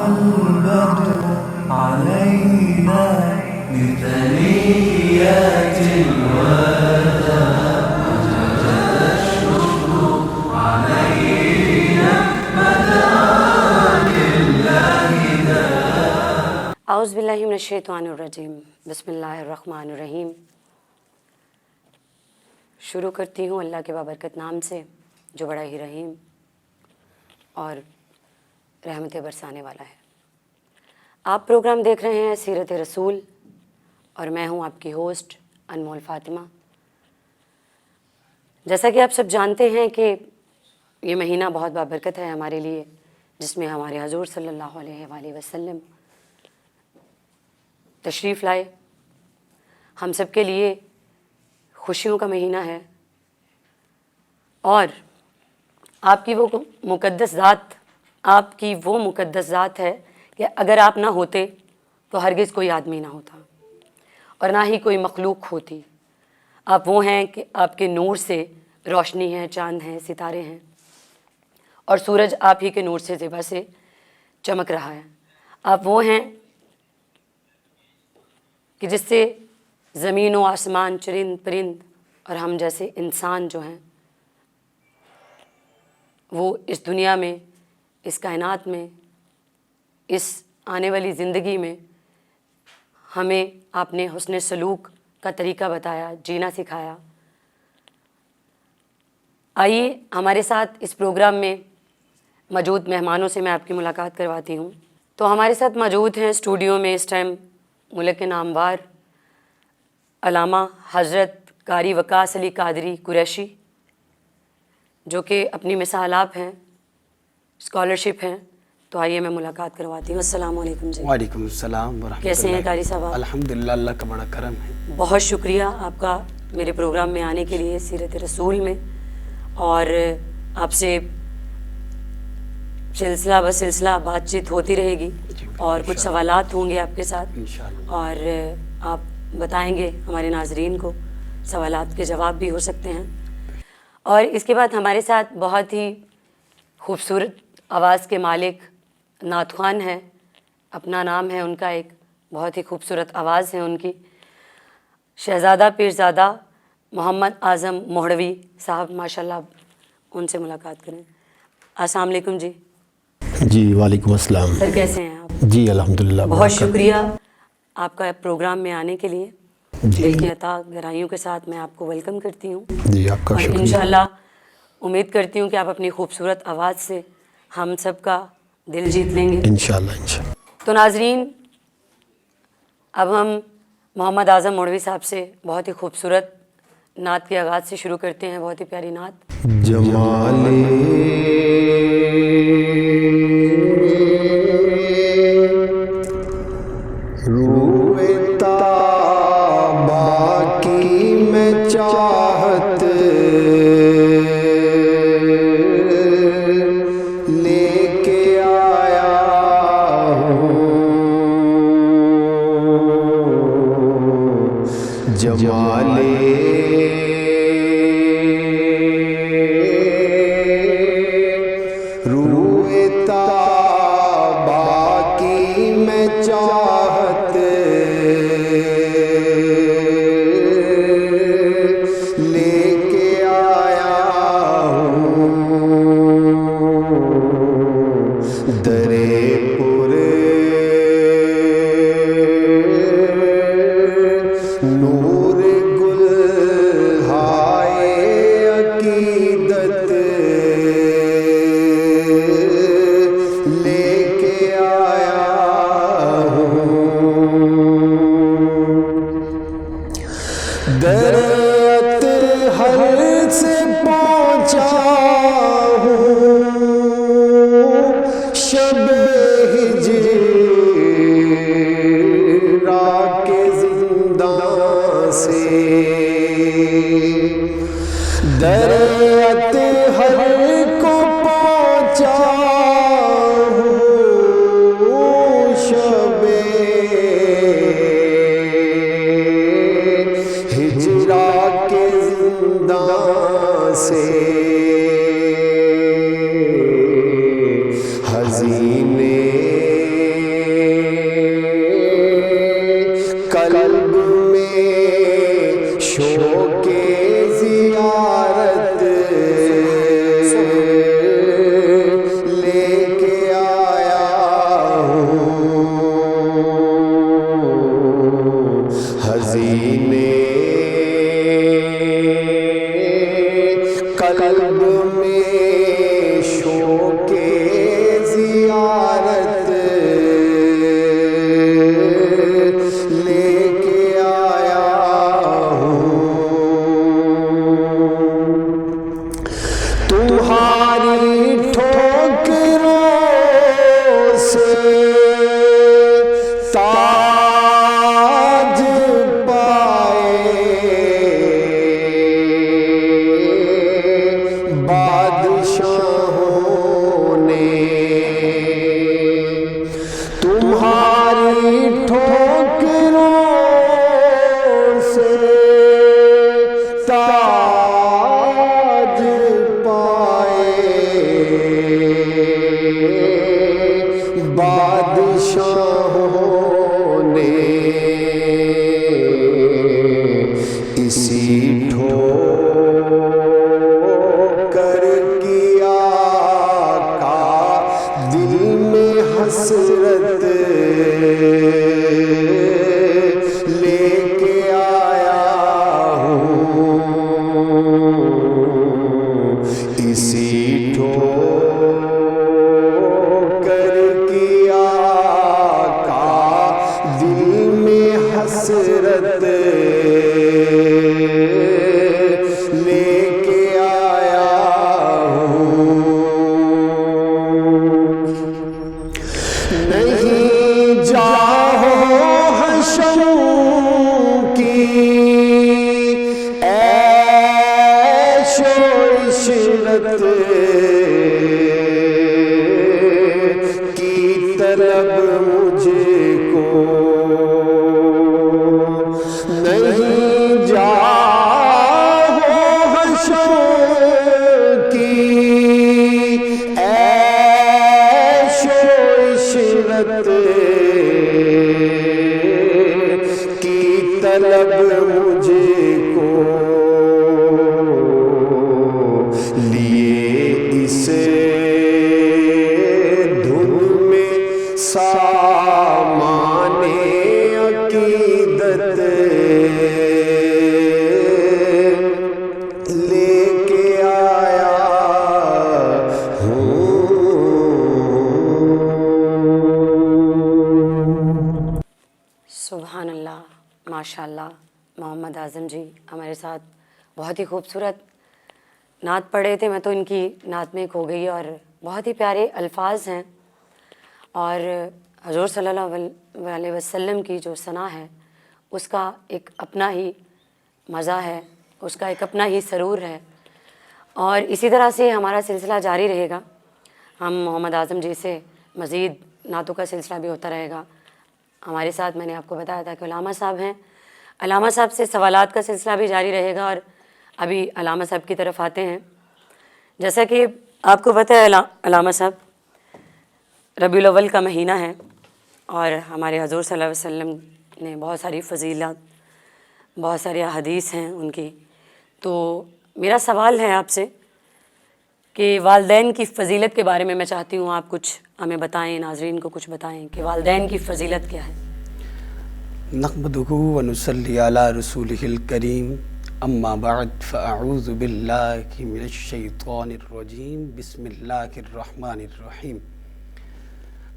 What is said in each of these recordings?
البدر علينا بثنيات الوداع وجب الشكر علينا مدى لله داع. اعوذ باللہ من الشیطان الرجیم. بسم اللہ الرحمن الرحیم. شروع کرتی ہوں اللہ کے بابرکت نام سے جو بڑا ہی رحیم اور رحمتیں برسانے والا ہے. آپ پروگرام دیکھ رہے ہیں سیرت رسول اور میں ہوں آپ کی ہوسٹ انمول فاطمہ. جیسا کہ آپ سب جانتے ہیں کہ یہ مہینہ بہت بابرکت ہے ہمارے لیے، جس میں ہمارے حضور صلی اللہ علیہ وآلہ وسلم تشریف لائے. ہم سب کے لیے خوشیوں کا مہینہ ہے اور آپ کی وہ مقدس ذات ہے کہ اگر آپ نہ ہوتے تو ہرگز کوئی آدمی نہ ہوتا اور نہ ہی کوئی مخلوق ہوتی. آپ وہ ہیں کہ آپ کے نور سے روشنی ہے، چاند ہیں، ستارے ہیں اور سورج آپ ہی کے نور سے زیبا سے چمک رہا ہے. آپ وہ ہیں کہ جس سے زمین و آسمان، چرند پرند اور ہم جیسے انسان جو ہیں وہ اس دنیا میں، اس کائنات میں، اس آنے والی زندگی میں ہمیں آپ نے حسن سلوک کا طریقہ بتایا، جینا سکھایا. آئیے ہمارے ساتھ اس پروگرام میں موجود مہمانوں سے میں آپ کی ملاقات کرواتی ہوں. تو ہمارے ساتھ موجود ہیں اسٹوڈیو میں اس ٹائم ملک کے نامور علامہ حضرت قاری وقاص علی قادری قریشی، جو کہ اپنی مثال آپ ہیں، اسکالرشپ ہیں. تو آئیے میں ملاقات کرواتی ہوں. السلام علیکم جی. وعلیکم السلام ورحمۃ اللہ. کیسے ہیں قاری صاحب؟ الحمدللہ، اللہ کا بڑا کرم ہے. بہت شکریہ آپ کا میرے پروگرام میں آنے کے لیے، سیرت رسول میں، اور آپ سے سلسلہ بسلسلہ بات چیت ہوتی رہے گی اور کچھ سوالات ہوں گے آپ کے ساتھ اور آپ بتائیں گے ہمارے ناظرین کو، سوالات کے جواب بھی ہو سکتے ہیں. اور اس کے بعد ہمارے ساتھ بہت ہی خوبصورت آواز کے مالک نعت خوان ہیں. اپنا نام ہے ان کا، ایک بہت ہی خوبصورت آواز ہے ان کی. شہزادہ پیرزادہ محمد اعظم موہڑوی صاحب، ماشاءاللہ ان سے ملاقات کریں. السلام علیکم جی. جی وعلیکم السلام. سر کیسے ہیں آپ؟ جی الحمدللہ. بہت شکریہ آپ کا پروگرام میں آنے کے لیے. دل کی عطا گہرائیوں کے ساتھ میں آپ کو ویلکم کرتی ہوں. جی آپ کا شکریہ. اور انشاءاللہ امید کرتی ہوں کہ آپ اپنی خوبصورت آواز سے ہم سب کا دل جیت لیں گے انشاءاللہ. تو ناظرین، اب ہم محمد اعظم موہڑوی صاحب سے بہت ہی خوبصورت نعت کے آغاز سے شروع کرتے ہیں. بہت ہی پیاری نعت. روئے تابا کی میں چاہت لے کے آیا ہوں، جمالے روئے تابا کی میں چاہت لے کے آیا ہوں، درے پر نور گل ہائے عقیدت لے کے آیا ہوں، درت ہر سے پہنچا ہوں، شب ہجرا کے زنداں سے درت ہر کو پہنچا ہوں، شب ہجرا کے زنداں سے حزین تمہاری ٹھوکروں سے تاج پائے بادشاہوں نے، اسی ٹھوکر کی آقا دل میں حسرت لے کے آیا ہوں، اسی ٹھوکر کی آقا دل میں حسرت لے کے آیا ہوں، نہیں جاؤ حشم کی عیش و عشرت کی طلب مجھے کو، نہیں جاؤ حشم کی عیش و عشرت کی طلب مجھے کو، لیے اس دھن میں سامان عقیدت لے کے آیا ہوں۔ سبحان اللہ، ماشاء اللہ۔ محمد اعظم جی ہمارے ساتھ بہت ہی خوبصورت نعت پڑھے تھے، میں تو ان کی نعت میں کھو گئی، اور بہت ہی پیارے الفاظ ہیں، اور حضور صلی اللہ علیہ وسلم کی جو ثنا ہے اس کا ایک اپنا ہی مزہ ہے، اس کا ایک اپنا ہی سرور ہے، اور اسی طرح سے ہمارا سلسلہ جاری رہے گا۔ ہم محمد اعظم جی سے مزید نعتوں کا سلسلہ بھی ہوتا رہے گا۔ ہمارے ساتھ میں نے آپ کو بتایا تھا کہ علامہ صاحب ہیں، علامہ صاحب سے سوالات کا سلسلہ بھی جاری رہے گا، اور ابھی علامہ صاحب کی طرف آتے ہیں۔ جیسا کہ آپ کو پتہ ہے علامہ صاحب، ربیع الاول کا مہینہ ہے، اور ہمارے حضور صلی اللہ علیہ وسلم نے بہت ساری فضیلات، بہت ساری احادیث ہیں ان کی، تو میرا سوال ہے آپ سے کہ والدین کی فضیلت کے بارے میں چاہتی ہوں آپ کچھ ہمیں بتائیں، ناظرین کو کچھ بتائیں کہ والدین کی فضیلت کیا ہے۔ نحمدہ ونصلی علی رسولہ الکریم، اما بعد فاعوذ باللہ من الشیطان الرجیم، بسم اللہ الرحمن الرحیم۔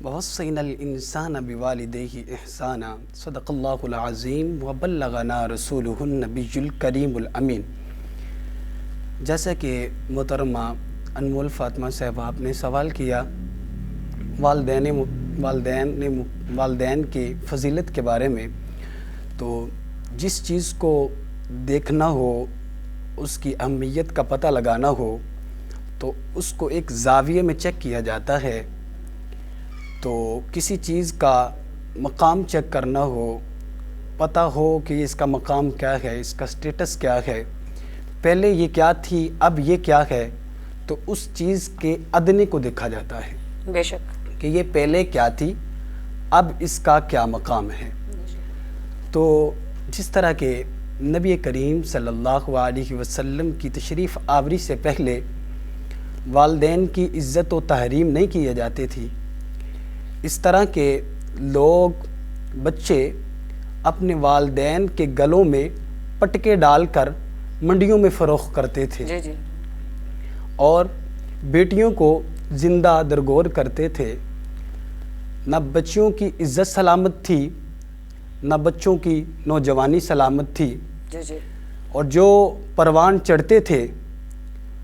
ووصینا الانسان بوالدیہ احسانا، صدق اللہ العظیم وبلغنا رسولہ النبی الکریم الامین۔ جیسا کہ محترمہ انمول فاطمہ صاحبہ آپ نے سوال کیا والدین کی فضیلت کے بارے میں، تو جس چیز کو دیکھنا ہو، اس کی اہمیت کا پتہ لگانا ہو، تو اس کو ایک زاویے میں چیک کیا جاتا ہے۔ تو کسی چیز کا مقام چیک کرنا ہو، پتہ ہو کہ اس کا مقام کیا ہے، اس کا سٹیٹس کیا ہے، پہلے یہ کیا تھی اب یہ کیا ہے، تو اس چیز کے ادنے کو دیکھا جاتا ہے بے شک کہ یہ پہلے کیا تھی، اب اس کا کیا مقام ہے۔ تو جس طرح کہ نبی کریم صلی اللہ علیہ وسلم کی تشریف آوری سے پہلے والدین کی عزت و تحریم نہیں کیے جاتے تھی، اس طرح کے لوگ بچے اپنے والدین کے گلوں میں پٹکے ڈال کر منڈیوں میں فروخت کرتے تھے، جی اور بیٹیوں کو زندہ درگور کرتے تھے۔ نہ بچیوں کی عزت سلامت تھی، نہ بچوں کی نوجوانی سلامت تھی، جی اور جو پروان چڑھتے تھے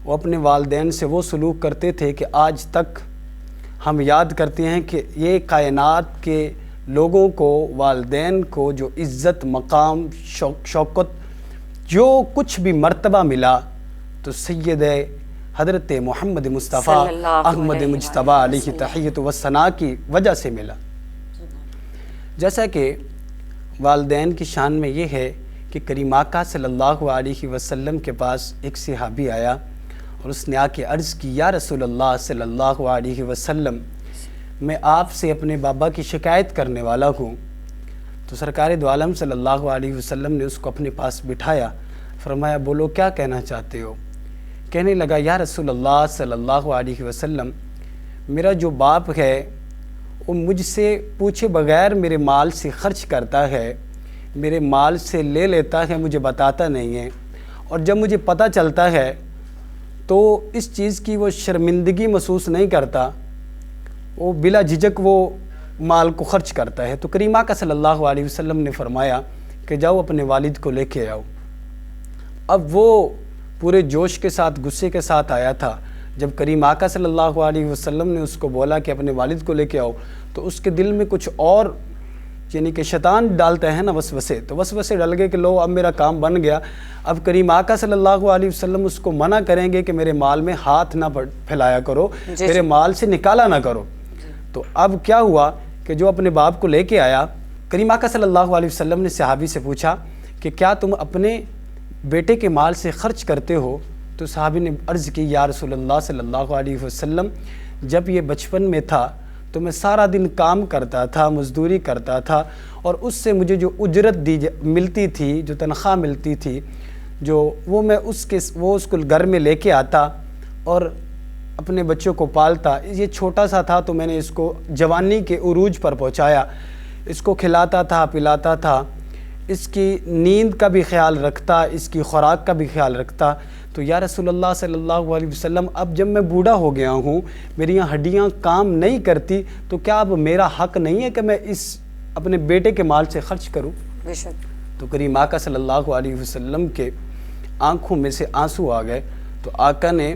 وہ اپنے والدین سے وہ سلوک کرتے تھے کہ آج تک ہم یاد کرتے ہیں کہ یہ کائنات کے لوگوں کو، والدین کو جو عزت، مقام، شوکت، جو کچھ بھی مرتبہ ملا تو سید حضرت محمد مصطفیٰ احمد مجتبیٰ علیہ تحیۃ و ثناء کی وجہ سے ملا۔ جیسا کہ والدین کی شان میں یہ ہے کہ کریم آقا صلی اللہ علیہ وسلم کے پاس ایک صحابی آیا اور اس نے آ کے عرض کی، یا رسول اللہ صلی اللہ علیہ وسلم، میں آپ سے اپنے بابا کی شکایت کرنے والا ہوں۔ تو سرکار دو عالم صلی اللہ علیہ وسلم نے اس کو اپنے پاس بٹھایا، فرمایا بولو کیا کہنا چاہتے ہو؟ کہنے لگا، یا رسول اللہ صلی اللہ علیہ وسلم، میرا جو باپ ہے وہ مجھ سے پوچھے بغیر میرے مال سے خرچ کرتا ہے، میرے مال سے لے لیتا ہے، مجھے بتاتا نہیں ہے، اور جب مجھے پتہ چلتا ہے تو اس چیز کی وہ شرمندگی محسوس نہیں کرتا، وہ بلا جھجک وہ مال کو خرچ کرتا ہے۔ تو کریم آقا صلی اللہ علیہ وسلم نے فرمایا کہ جاؤ اپنے والد کو لے کے آؤ۔ اب وہ پورے جوش کے ساتھ، غصے کے ساتھ آیا تھا۔ جب کریم آقا صلی اللہ علیہ وسلم نے اس کو بولا کہ اپنے والد کو لے کے آؤ، تو اس کے دل میں کچھ اور، یعنی کہ شیطان ڈالتا ہے نا وسوسے، تو وسوسے ڈل گئے کہ لو اب میرا کام بن گیا، اب کریم آقا صلی اللہ علیہ وسلم اس کو منع کریں گے کہ میرے مال میں ہاتھ نہ پھیلایا کرو، میرے مال سے نکالا نہ کرو۔ تو اب کیا ہوا کہ جو اپنے باپ کو لے کے آیا، کریم آقا صلی اللہ علیہ وسلم نے صحابی سے پوچھا کہ کیا تم اپنے بیٹے کے مال سے خرچ کرتے ہو؟ تو صحابی نے عرض کی، یا رسول اللہ صلی اللہ علیہ وسلم، جب یہ بچپن میں تھا تو میں سارا دن کام کرتا تھا، مزدوری کرتا تھا، اور اس سے مجھے جو اجرت ملتی تھی، جو تنخواہ ملتی تھی، وہ میں اس کو گھر میں لے کے آتا اور اپنے بچوں کو پالتا۔ یہ چھوٹا سا تھا تو میں نے اس کو جوانی کے عروج پر پہنچایا، اس کو کھلاتا تھا، پلاتا تھا، اس کی نیند کا بھی خیال رکھتا، اس کی خوراک کا بھی خیال رکھتا۔ تو یا رسول اللہ صلی اللہ علیہ وسلم، اب جب میں بوڑھا ہو گیا ہوں، میری یہاں ہڈیاں کام نہیں کرتی، تو کیا اب میرا حق نہیں ہے کہ میں اس اپنے بیٹے کے مال سے خرچ کروں؟ بے شک۔ تو کریم آقا صلی اللہ علیہ وسلم کے آنکھوں میں سے آنسو آ گئے، تو آقا نے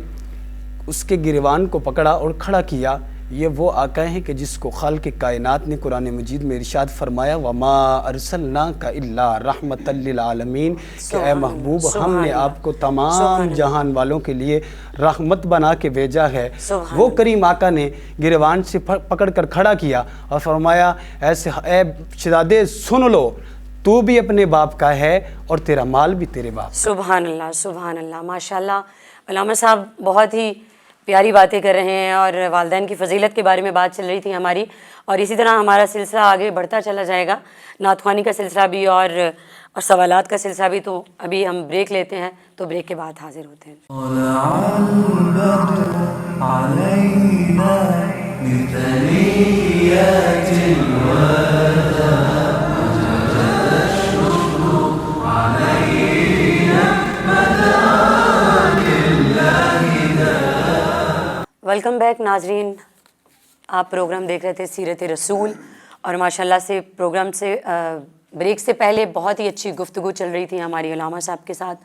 اس کے گریبان کو پکڑا اور کھڑا کیا۔ یہ وہ آقا ہیں کہ جس کو خالق کائنات نے قرآن مجید میں ارشاد فرمایا، وَمَا أَرْسَلْنَاكَ إِلَّا رَحْمَةً لِّلْعَالَمِينَ، کہ اے محبوب، ہم نے آپ کو تمام جہان والوں کے لیے رحمت بنا کے بھیجا ہے۔ وہ کریم آقا نے گریبان سے پکڑ کر کھڑا کیا اور فرمایا، اے شہزادے سن لو، تو بھی اپنے باپ کا ہے اور تیرا مال بھی تیرے باپ کا۔ سبحان اللہ، سبحان اللہ، ماشاءاللہ۔ علامہ صاحب بہت ہی پیاری باتیں کر رہے ہیں، اور والدین کی فضیلت کے بارے میں بات چل رہی تھی ہماری، اور اسی طرح ہمارا سلسلہ آگے بڑھتا چلا جائے گا، نعت خوانی کا سلسلہ بھی اور سوالات کا سلسلہ بھی۔ تو ابھی ہم بریک لیتے ہیں، تو بریک کے بعد حاضر ہوتے ہیں۔ طلع البدر علينا بثنيات الوداع، وجب الشكر علينا مدى لله داع۔ ویلکم بیک ناظرین، آپ پروگرام دیکھ رہے تھے سیرت رسول، اور ماشاءاللہ سے پروگرام سے بریک سے پہلے بہت ہی اچھی گفتگو چل رہی تھی ہماری علامہ صاحب کے ساتھ۔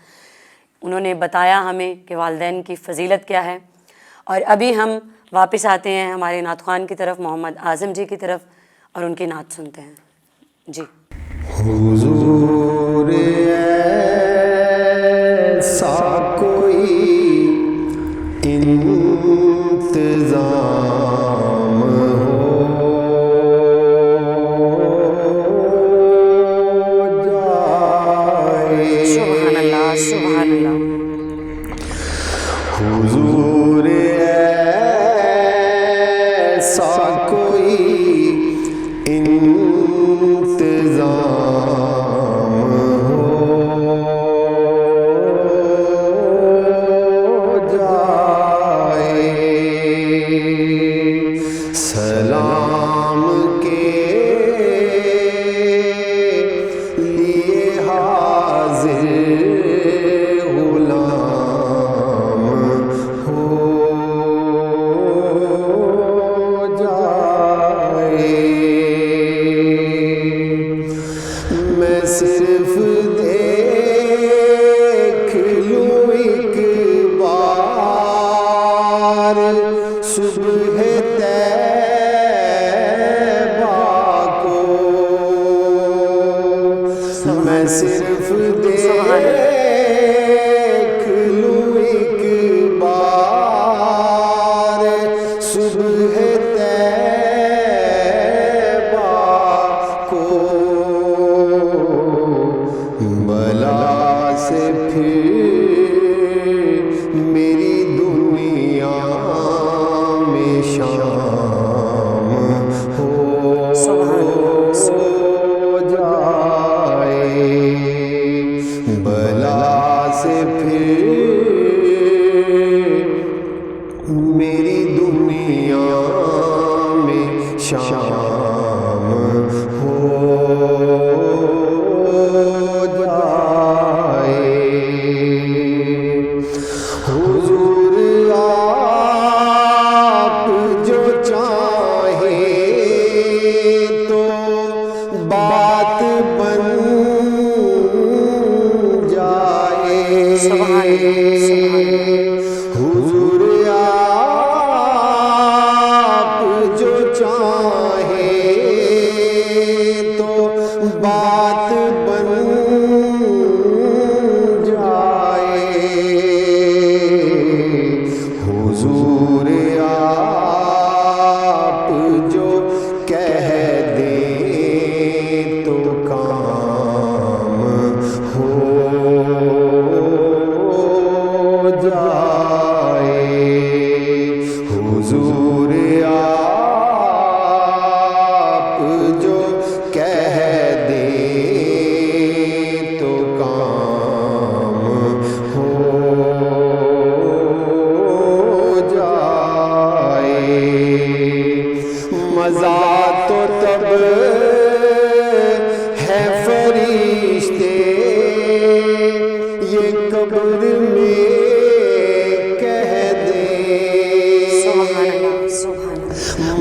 انہوں نے بتایا ہمیں کہ والدین کی فضیلت کیا ہے، اور ابھی ہم واپس آتے ہیں ہمارے نعت خوان کی طرف، محمد اعظم جی کی طرف، اور ان کی نعت سنتے ہیں۔ جی۔ حضور ایسا کوئی انتظام ہو جائے، سبحان اللہ، سبحان اللہ۔ حضور ایسا کوئی انتظام ہو شام ہو جائے حضور آپ جو چاہیں تو بات بن جائے حضور آپ جو چاہیں تو بات بن جائے حضور آپ جو کہہ دیں تو کام ہو جائے حضور آپ جو کہہ دیں تو کام ہو جائے مزہ تو تب ہے فرشتے یہ قبر میں کہہ دیں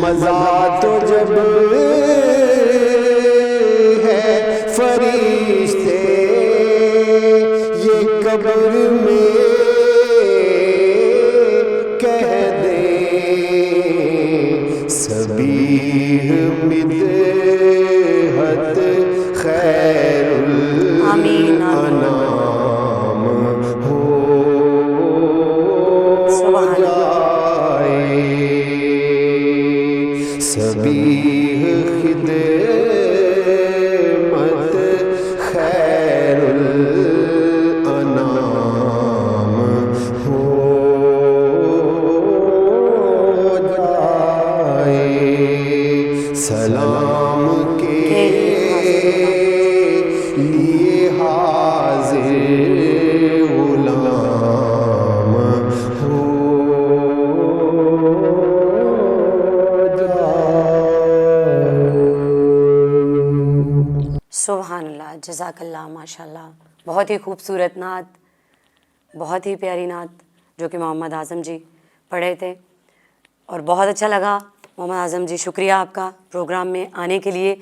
مزہ تو جب ہے فرشتے یہ قبر میں کہہ دیں سبیح مدحت خیر آمین الانام ہو جائے سبیح خدمت خیر الانام ہو جائے سلام کے لیے حاضر غلام ہو سبحان اللہ، جزاک اللہ، ماشاء اللہ، بہت ہی خوبصورت نعت، بہت ہی پیاری نعت جو کہ محمد اعظم جی پڑھے تھے، اور بہت اچھا لگا محمد اعظم جی، شکریہ آپ کا پروگرام میں آنے کے لیے۔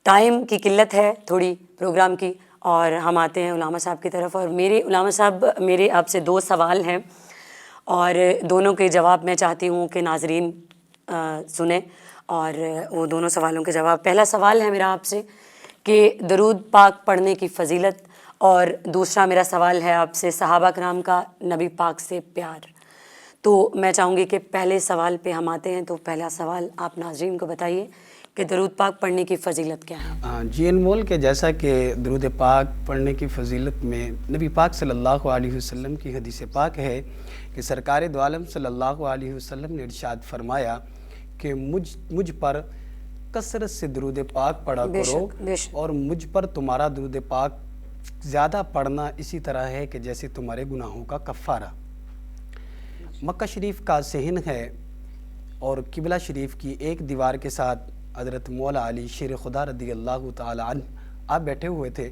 ٹائم کی قلت ہے تھوڑی پروگرام کی، اور ہم آتے ہیں علامہ صاحب کی طرف، اور میرے علامہ صاحب میرے آپ سے 2 سوال ہیں، اور دونوں کے جواب میں چاہتی ہوں کہ ناظرین سنیں، اور وہ دونوں سوالوں کے جواب۔ پہلا سوال ہے میرا آپ سے کہ درود پاک پڑھنے کی فضیلت، اور دوسرا میرا سوال ہے آپ سے صحابہ کرام کا نبی پاک سے پیار۔ تو میں چاہوں گی کہ پہلے سوال پہ ہم آتے ہیں، تو پہلا سوال آپ ناظرین کو بتائیے کہ درود پاک پڑھنے کی فضیلت کیا ہے؟ جی انمول کے جیسا کہ درود پاک پڑھنے کی فضیلت میں نبی پاک صلی اللہ علیہ وسلم کی حدیث پاک ہے کہ سرکار دو عالم صلی اللہ علیہ وسلم نے ارشاد فرمایا کہ مجھ پر کثرت سے درود پاک پڑھا کرو، اور مجھ پر تمہارا درود پاک زیادہ پڑھنا اسی طرح ہے کہ جیسے تمہارے گناہوں کا کفارہ۔ مکہ شریف کا صحن ہے، اور قبلہ شریف کی ایک دیوار کے ساتھ حضرت مولا علی شیر خدا رضی اللہ تعالی عنہ آپ بیٹھے ہوئے تھے،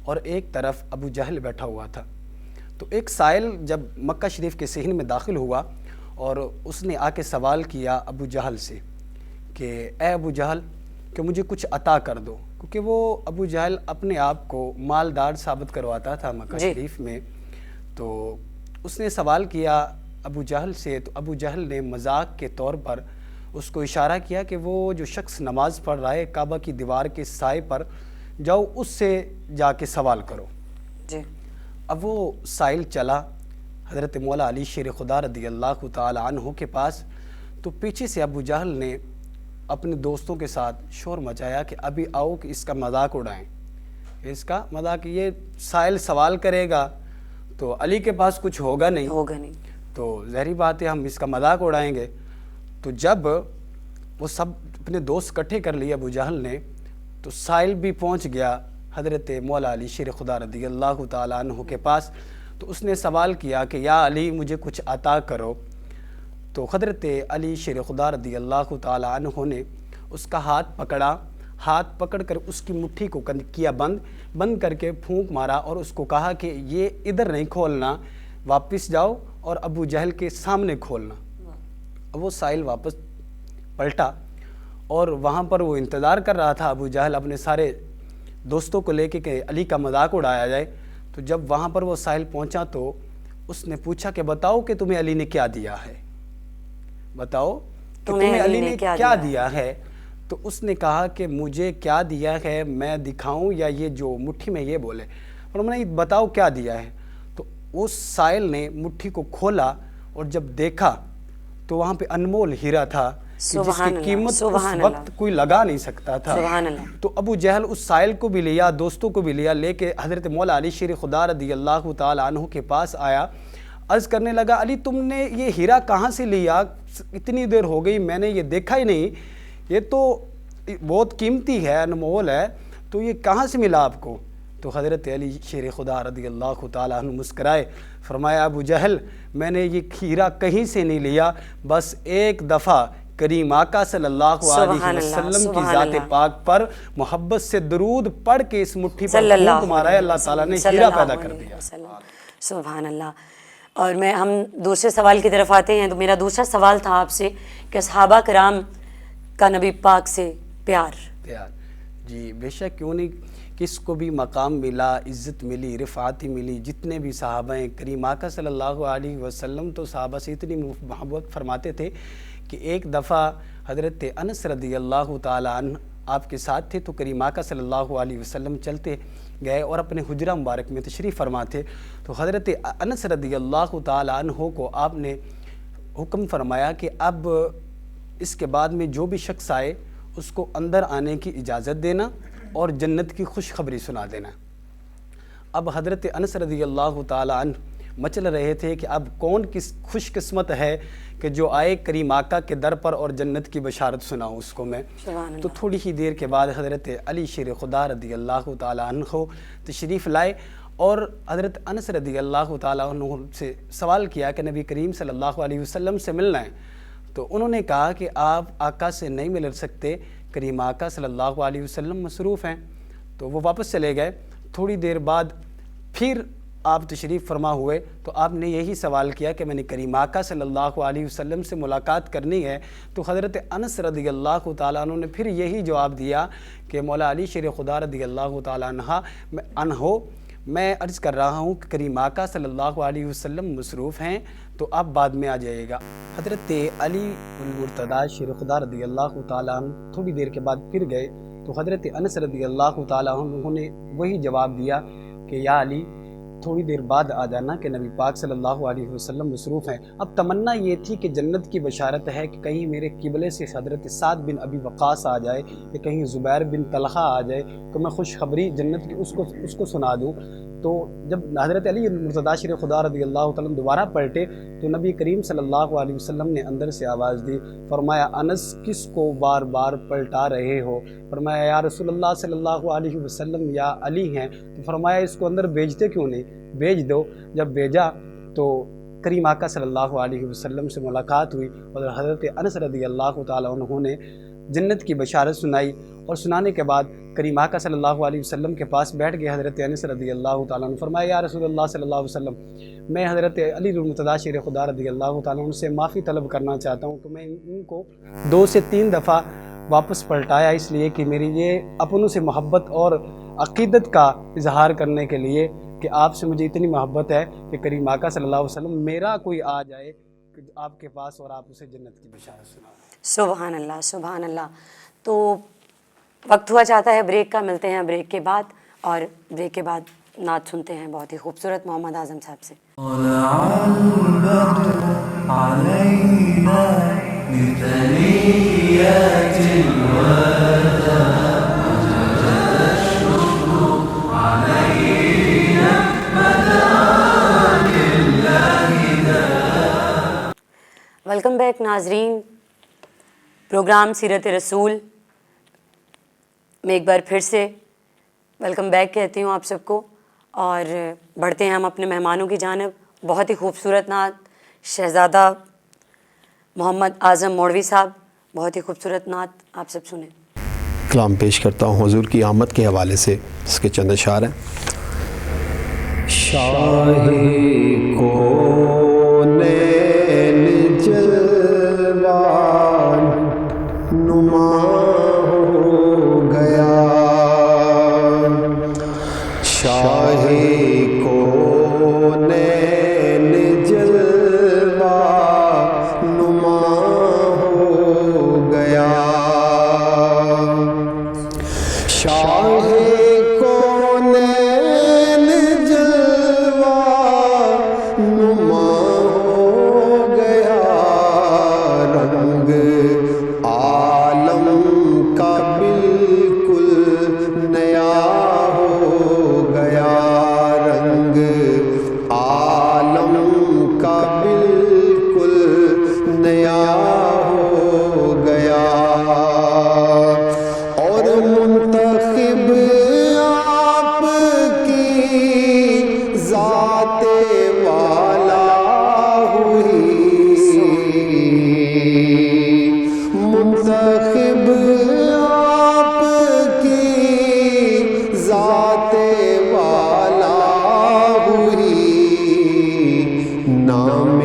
اور ایک طرف ابو جہل بیٹھا ہوا تھا۔ تو ایک سائل جب مکہ شریف کے صحن میں داخل ہوا، اور اس نے آ کے سوال کیا ابو جہل سے کہ اے ابو جہل کہ مجھے کچھ عطا کر دو، کیونکہ وہ ابو جہل اپنے آپ کو مالدار ثابت کرواتا تھا مکہ شریف میں۔ تو اس نے سوال کیا ابو جہل سے، تو ابو جہل نے مذاق کے طور پر اس کو اشارہ کیا کہ وہ جو شخص نماز پڑھ رہا ہے کعبہ کی دیوار کے سائے پر جاؤ، اس سے جا کے سوال کرو۔ جی اب وہ سائل چلا حضرت مولا علی شیر خدا رضی اللہ تعالی عنہ کے پاس، تو پیچھے سے ابو جہل نے اپنے دوستوں کے ساتھ شور مچایا کہ ابھی آؤ کہ اس کا مذاق اڑائیں، اس کا مذاق، یہ سائل سوال کرے گا تو علی کے پاس کچھ ہوگا نہیں، تو ظاہری بات ہے ہم اس کا مذاق اڑائیں گے۔ تو جب وہ سب اپنے دوست اکٹھے کر لیے ابو جہل نے، تو سائل بھی پہنچ گیا حضرت مولا علی شیر خدا رضی اللہ تعالیٰ عنہ کے پاس۔ تو اس نے سوال کیا کہ یا علی مجھے کچھ عطا کرو۔ تو حضرت علی شیر خدا رضی اللہ تعالیٰ عنہ نے اس کا ہاتھ پکڑا، ہاتھ پکڑ کر اس کی مٹھی کو کیا بند کر کے پھونک مارا اور اس کو کہا کہ یہ ادھر نہیں کھولنا، واپس جاؤ اور ابو جہل کے سامنے کھولنا۔ اب وہ سائل واپس پلٹا اور وہاں پر وہ انتظار کر رہا تھا ابو جہل اپنے سارے دوستوں کو لے کے کہ علی کا مذاق اڑایا جائے۔ تو جب وہاں پر وہ سائل پہنچا تو اس نے پوچھا کہ بتاؤ کہ تمہیں علی نے کیا دیا ہے، بتاؤ کہ تمہیں علی نے کیا دیا ہے۔ تو اس نے کہا کہ مجھے کیا دیا ہے میں دکھاؤں یا یہ جو مٹھی میں یہ بولے، اور میں نے بتاؤ کیا دیا ہے۔ تو اس سائل نے مٹھی کو کھولا اور جب دیکھا تو وہاں پہ انمول ہیرا تھا کہ جس کی قیمت اس وقت کوئی لگا نہیں سکتا تھا۔ تو ابو جہل اس سائل کو بھی لیا، دوستوں کو بھی لے کے حضرت مولا علی شیر خدا رضی اللہ تعالی عنہ کے پاس آیا، عرض کرنے لگا علی تم نے یہ ہیرا کہاں سے لیا؟ اتنی دیر ہو گئی میں نے یہ دیکھا ہی نہیں، یہ تو بہت قیمتی ہے، انمول ہے، تو یہ کہاں سے ملا آپ کو؟ تو حضرت علی شیر خدا رضی اللہ تعالیٰ عنہ مسکرائے، فرمایا ابو جہل میں نے یہ ہیرا کہیں سے نہیں لیا، بس ایک دفعہ کریم آقا صلی اللہ علیہ وسلم کی ذات پاک پر محبت سے درود پڑھ کے اس مٹھی پر پھونک مارا ہے، اللہ تعالیٰ نے ہیرا پیدا کر دیا۔ سبحان اللہ۔ اور ہم دوسرے سوال کی طرف آتے ہیں۔ تو میرا دوسرا سوال تھا آپ سے کہ صحابہ کرام کا نبی پاک سے پیار۔ جی بے شک، کیوں نہیں، کس کو بھی مقام ملا، عزت ملی، رفعتی ملی، جتنے بھی صحابہ ہیں کریم آقا صلی اللہ علیہ وسلم تو صحابہ سے اتنی محبت فرماتے تھے کہ ایک دفعہ حضرت انس رضی اللہ تعالیٰ عنہ آپ کے ساتھ تھے، تو کریم آقا صلی اللہ علیہ وسلم چلتے گئے اور اپنے حجرہ مبارک میں تشریف فرما تھے، تو حضرت انس رضی اللہ تعالیٰ عنہ کو آپ نے حکم فرمایا کہ اب اس کے بعد میں جو بھی شخص آئے اس کو اندر آنے کی اجازت دینا اور جنت کی خوشخبری سنا دینا۔ اب حضرت انس رضی اللہ تعالیٰ عنہ مچل رہے تھے کہ اب کون کس خوش قسمت ہے کہ جو آئے کریم آقا کے در پر اور جنت کی بشارت سناؤں اس کو میں۔ تو تھوڑی ہی دیر کے بعد حضرت علی شیر خدا رضی اللہ تعالیٰ عنہ تشریف لائے اور حضرت انس رضی اللہ تعالیٰ عنہ سے سوال کیا کہ نبی کریم صلی اللہ علیہ وسلم سے ملنا ہے، تو انہوں نے کہا کہ آپ آقا سے نہیں مل سکتے، کریم آقا صلی اللہ علیہ وسلم مصروف ہیں۔ تو وہ واپس چلے گئے۔ تھوڑی دیر بعد پھر آپ تشریف فرما ہوئے تو آپ نے یہی سوال کیا کہ میں نے کریم آقا صلی اللہ علیہ وسلم سے ملاقات کرنی ہے، تو حضرت انس رضی اللہ تعالیٰ عنہ نے پھر یہی جواب دیا کہ مولا علی شیر خدا رضی اللہ تعالیٰ عنہ میں عرض کر رہا ہوں کہ کریم آقا صلی اللہ علیہ وسلم مصروف ہیں، تو آپ بعد میں آ جائیے گا۔ حضرت علی المرتضیٰ شیر خدا رضی اللہ تعالیٰ عنہ تھوڑی دیر کے بعد پھر گئے تو حضرت انس رضی اللہ تعالیٰ عنہ نے وہی جواب دیا کہ یا علی تھوڑی دیر بعد آ جانا کہ نبی پاک صلی اللہ علیہ وسلم مصروف ہیں۔ اب تمنا یہ تھی کہ جنت کی بشارت ہے کہ کہیں میرے قبلے سے حضرت سعد بن ابی وقاص آ جائے یا کہیں زبیر بن طلحہ آ جائے تو میں خوشخبری جنت کی اس کو سنا دوں۔ تو جب حضرت علی مرتضیٰ شیر خدا رضی اللہ تعالیٰ دوبارہ پلٹے تو نبی کریم صلی اللہ علیہ وسلم نے اندر سے آواز دی، فرمایا انس کس کو بار بار پلٹا رہے ہو؟ فرمایا یا رسول اللہ صلی اللہ علیہ وسلم یا علی ہیں، تو فرمایا اس کو اندر بھیجتے کیوں نہیں، بھیج دو۔ جب بھیجا تو کریم آقا صلی اللہ علیہ وسلم سے ملاقات ہوئی اور حضرت انس رضی اللہ تعالیٰ عنہ نے جنت کی بشارت سنائی، اور سنانے کے بعد کریم آقا صلی اللہ علیہ وسلم کے پاس بیٹھ گئے حضرت انس رضی اللہ تعالیٰ عنہ، فرمایا یا رسول اللہ صلی اللہ علیہ وسلم میں حضرت علی المرتضیٰ شیر خدا رضی اللہ تعالیٰ عنہ سے معافی طلب کرنا چاہتا ہوں، تو میں ان کو 2 سے 3 دفعہ واپس پلٹایا اس لیے کہ میری یہ اپنوں سے محبت اور عقیدت کا اظہار کرنے کے لیے کہ آپ سے مجھے اتنی محبت ہے کہ کریم آقا صلی اللہ علیہ وسلم میرا کوئی آ جائے آپ کے پاس اور آپ اسے جنت کی بشارت سنائیں۔ سبحان اللہ، سبحان اللہ۔ تو وقت ہوا چاہتا ہے بریک کا، ملتے ہیں بریک کے بعد، اور بریک کے بعد نعت سنتے ہیں بہت ہی خوبصورت محمد اعظم صاحب سے۔ ویلکم بیک ناظرین، پروگرام سیرت رسول میں ایک بار پھر سے ویلکم بیک کہتی ہوں آپ سب کو، اور بڑھتے ہیں ہم اپنے مہمانوں کی جانب۔ بہت ہی خوبصورت نعت شہزادہ محمد اعظم مولوی صاحب بہت ہی خوبصورت نعت آپ سب سنیں. کلام پیش کرتا ہوں حضور کی آمد کے حوالے سے. اس کے چند اشعار ہیں. شاہ کونین جلوہ نما ہو گیا. شاہ کونین جلوہ نما ہو گیا. شاہ کونین جلوہ نما ہو گیا. رنگ عالم کا بالکل نیا ہو گیا. رنگ عالم کا بالکل نیا ہو گیا. اور منتخب آپ کی ذات والا ہوئی. منتخب آپ کی ذات والا ہوئی. نام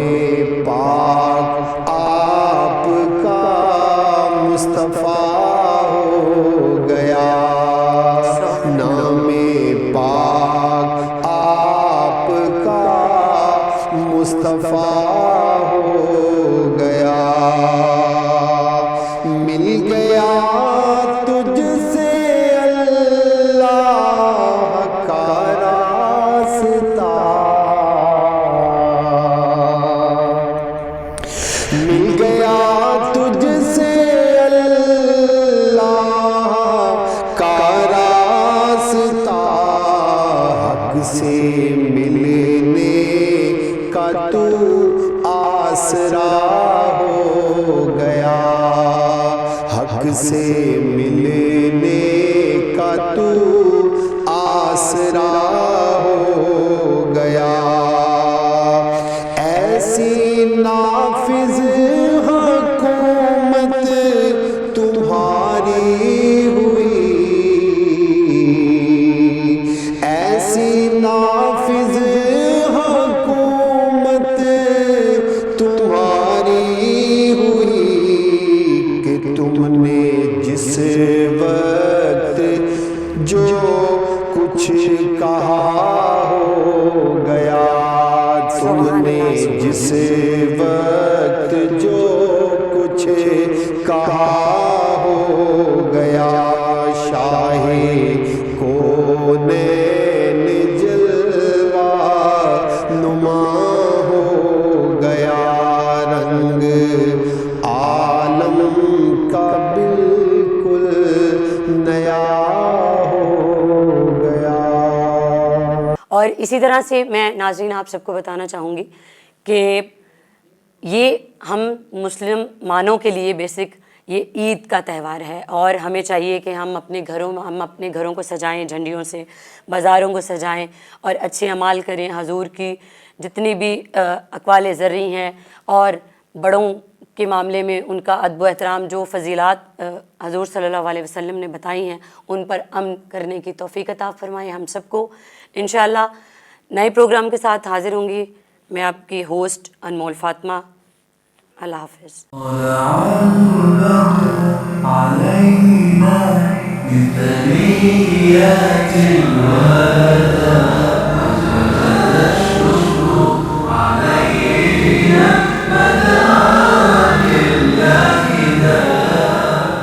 پاک آپ کا مصطفیٰ ہو گیا. نام پاک آپ کا مصطفیٰ ہو گیا. مل گیا تجھ سے اللہ کا راستہ. مل گیا تجھ سے اللہ کا راستہ. حق سے ملنے کا تو آسرا ہو گیا. حق سے ملنے کا تو آسرا ہو گیا. ایسی نافذ حکومت تمہاری ہوئی. ایسی نافذ حکومت تمہاری ہوئی کہ تم نے جس وقت جو کچھ کہا ہو گیا. تم نے جس وقت جو کچھ کہا ہو گیا. شاہ کونین جلوہ نما ہو گیا. رنگ عالم کا بالکل نیا ہو گیا. اور اسی طرح سے میں ناظرین آپ سب کو بتانا چاہوں گی کہ یہ ہم مسلمانوں کے لیے بیسک یہ عید کا تہوار ہے. اور ہمیں چاہیے کہ ہم اپنے گھروں کو سجائیں جھنڈیوں سے, بازاروں کو سجائیں اور اچھے اعمال کریں. حضور کی جتنی بھی اقوال زرعی ہیں اور بڑوں کے معاملے میں ان کا ادب و احترام, جو فضیلات حضور صلی اللہ علیہ وسلم نے بتائی ہیں, ان پر عمل کرنے کی توفیق عطا فرمائے ہم سب کو. انشاءاللہ نئے پروگرام کے ساتھ حاضر ہوں گی. میں آپ کی ہوسٹ انمول فاطمہ. اللہ حافظ. علينا بثنيات الوداع